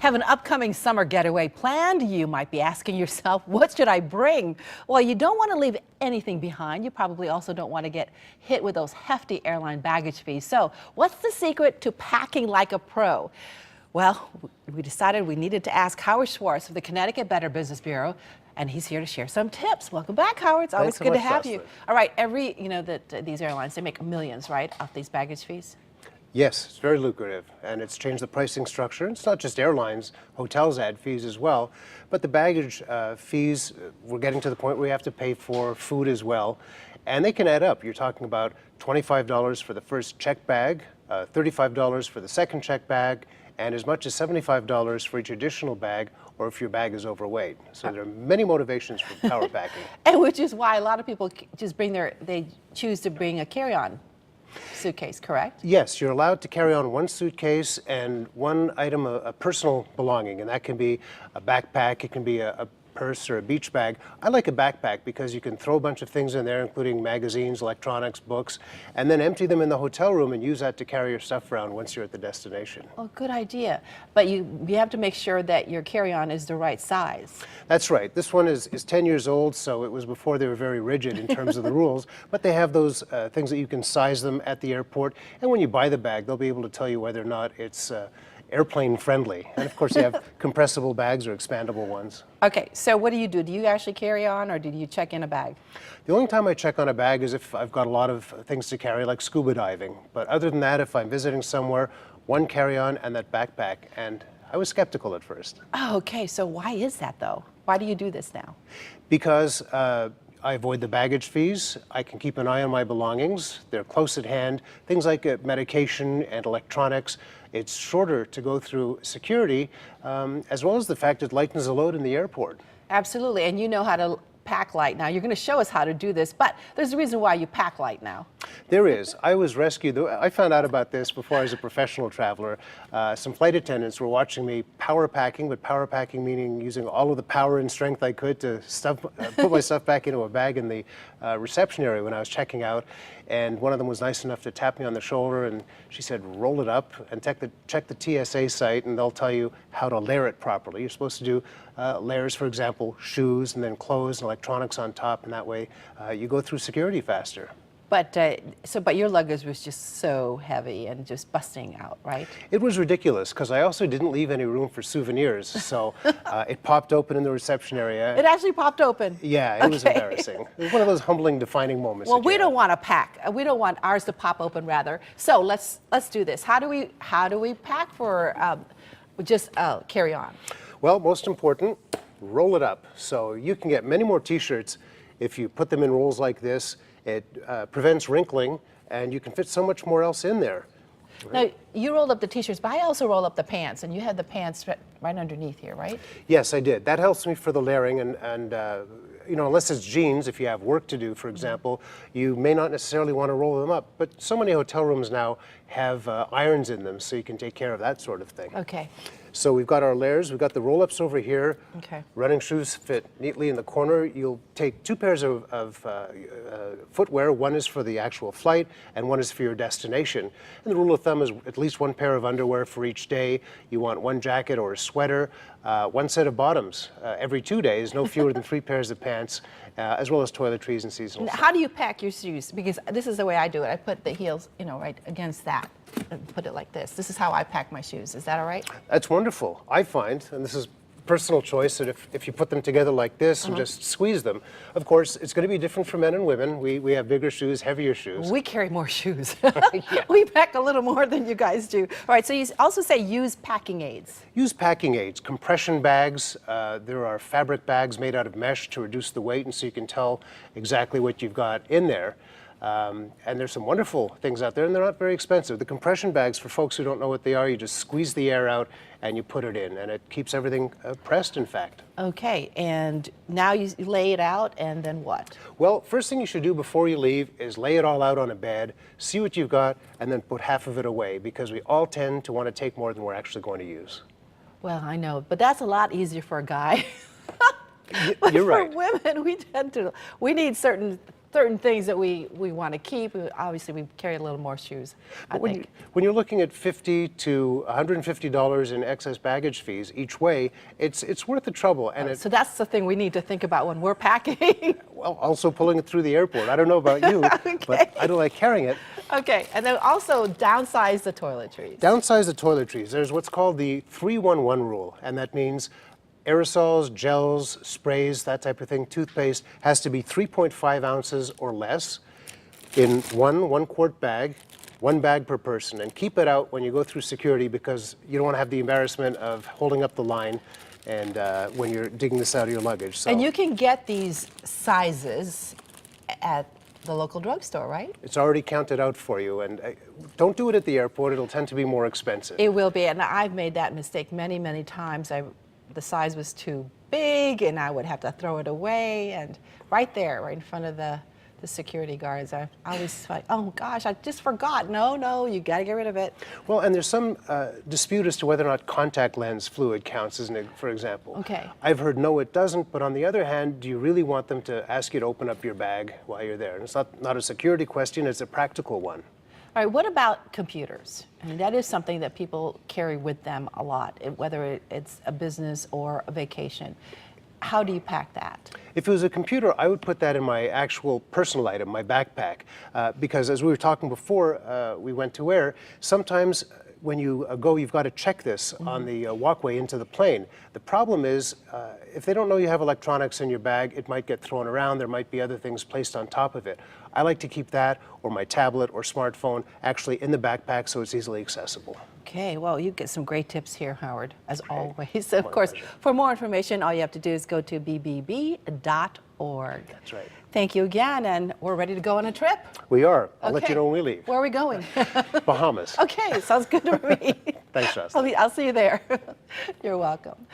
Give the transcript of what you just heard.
Have an upcoming summer getaway planned? You might be asking yourself, what should I bring? Well, you don't want to leave anything behind. You probably also don't want to get hit with those hefty airline baggage fees. So what's the secret to packing like a pro? Well, we decided we needed to ask Howard Schwartz of the Connecticut Better Business Bureau, and he's here to share some tips. Welcome back, Howard. It's always good to have you. All right, these airlines, they make millions, right, off these baggage fees? Yes, it's very lucrative, and it's changed the pricing structure. It's not just airlines, hotels add fees as well, but the baggage fees, we're getting to the point where we have to pay for food as well, and they can add up. You're talking about $25 for the first check bag, $35 for the second check bag, and as much as $75 for each additional bag, or if your bag is overweight. So there are many motivations for power packing. And which is why a lot of people just they choose to bring a carry-on suitcase, correct? Yes, you're allowed to carry on one suitcase and one item, a personal belonging, and that can be a backpack, it can be a purse or a beach bag. I like a backpack because you can throw a bunch of things in there, including magazines, electronics, books, and then empty them in the hotel room and use that to carry your stuff around once you're at the destination. Oh, good idea. But you have to make sure that your carry-on is the right size. That's right. This one is 10 years old, so it was before they were very rigid in terms of the rules, but they have those things that you can size them at the airport, and when you buy the bag, they'll be able to tell you whether or not it's airplane friendly. And of course you have compressible bags or expandable ones. Okay, so what do you do? Do you actually carry on, or do you check in a bag? The only time I check on a bag is if I've got a lot of things to carry, like scuba diving. But other than that, if I'm visiting somewhere, one carry-on and that backpack. And I was skeptical at first. Oh, okay, so why is that though? Why do you do this now? Because I avoid the baggage fees. I can keep an eye on my belongings. They're close at hand. Things like medication and electronics. It's shorter to go through security, as well as the fact it lightens the load in the airport. Absolutely, and you know how to pack light now. You're going to show us how to do this, but there's a reason why you pack light now. There is. I was rescued. I found out about this before I was a professional traveler. Some flight attendants were watching me power packing, but power packing meaning using all of the power and strength I could to put my stuff back into a bag in the reception area when I was checking out. And one of them was nice enough to tap me on the shoulder, and she said, roll it up and check the TSA site, and they'll tell you how to layer it properly. You're supposed to do layers, for example, shoes and then clothes and electronics on top, and that way you go through security faster. But your luggage was just so heavy and just busting out, right? It was ridiculous because I also didn't leave any room for souvenirs, so it popped open in the reception area. It actually popped open? Yeah, it was embarrassing. It was one of those humbling, defining moments. Well, we don't want to pack. We don't want ours to pop open, rather. So let's do this. How do we pack for just carry on? Well, most important, roll it up. So you can get many more T-shirts if you put them in rolls like this. It prevents wrinkling, and you can fit so much more else in there. Right? Now, you rolled up the T-shirts, but I also roll up the pants, and you had the pants right underneath here, right? Yes, I did. That helps me for the layering, and you know, unless it's jeans, if you have work to do, for example, you may not necessarily want to roll them up. But so many hotel rooms now have irons in them, so you can take care of that sort of thing. Okay. So we've got our layers. We've got the roll-ups over here. Okay. Running shoes fit neatly in the corner. You'll take two pairs of footwear. One is for the actual flight, and one is for your destination. And the rule of thumb is at least one pair of underwear for each day. You want one jacket or a sweater, one set of bottoms every 2 days, no fewer than 3 pairs of pants, as well as toiletries and seasonal stuff. How do you pack your shoes? Because this is the way I do it. I put the heels, right against that. And put it like this. This is how I pack my shoes. Is that all right? That's wonderful. I find, and this is personal choice, that if you put them together like this and just squeeze them, of course, it's going to be different for men and women. We have bigger shoes, heavier shoes. We carry more shoes. Yeah. We pack a little more than you guys do. All right, so you also say use packing aids. Use packing aids, compression bags. There are fabric bags made out of mesh to reduce the weight, and so you can tell exactly what you've got in there. And there's some wonderful things out there, and they're not very expensive. The compression bags, for folks who don't know what they are, you just squeeze the air out and you put it in, and it keeps everything pressed, in fact. Okay, and now you lay it out, and then what? Well, first thing you should do before you leave is lay it all out on a bed, see what you've got, and then put half of it away, because we all tend to want to take more than we're actually going to use. Well, I know, but that's a lot easier for a guy. You're right. For women, we need certain certain things that we want to keep. Obviously, we carry a little more shoes, I think. When you're looking at $50 to $150 in excess baggage fees each way, it's worth the trouble. And So that's the thing we need to think about when we're packing. well, also pulling it through the airport. I don't know about you, but I don't like carrying it. Okay, and then also downsize the toiletries. Downsize the toiletries. There's what's called the 3-1-1 rule, and that means aerosols, gels, sprays, that type of thing, toothpaste has to be 3.5 ounces or less in one quart bag, one bag per person, and keep it out when you go through security because you don't want to have the embarrassment of holding up the line and when you're digging this out of your luggage. So And you can get these sizes at the local drugstore, right? it's already counted out for you, and don't do it at the airport. It'll tend to be more expensive. It will be, and I've made that mistake many, many times. The size was too big, and I would have to throw it away. And right there, right in front of the security guards, I always like, oh gosh, I just forgot. No, you got to get rid of it. Well, and there's some dispute as to whether or not contact lens fluid counts, isn't it, for example? Okay. I've heard no, it doesn't, but on the other hand, do you really want them to ask you to open up your bag while you're there? And it's not a security question, it's a practical one. All right, what about computers? I mean, that is something that people carry with them a lot, whether it's a business or a vacation. How do you pack that? If it was a computer, I would put that in my actual personal item, my backpack, because as we were talking before we went to air, sometimes when you go, you've got to check this on the walkway into the plane. The problem is, if they don't know you have electronics in your bag, it might get thrown around. There might be other things placed on top of it. I like to keep that, or my tablet or smartphone, actually in the backpack so it's easily accessible. Okay, well, you get some great tips here, Howard, as always. Of course, for more information, all you have to do is go to bbb.org. That's right. Thank you again, and we're ready to go on a trip. We are. I'll let Okay. you know when we leave. Where are we going? Bahamas. Okay, sounds good to me. Thanks, Jocelyn. I'll see you there. You're welcome.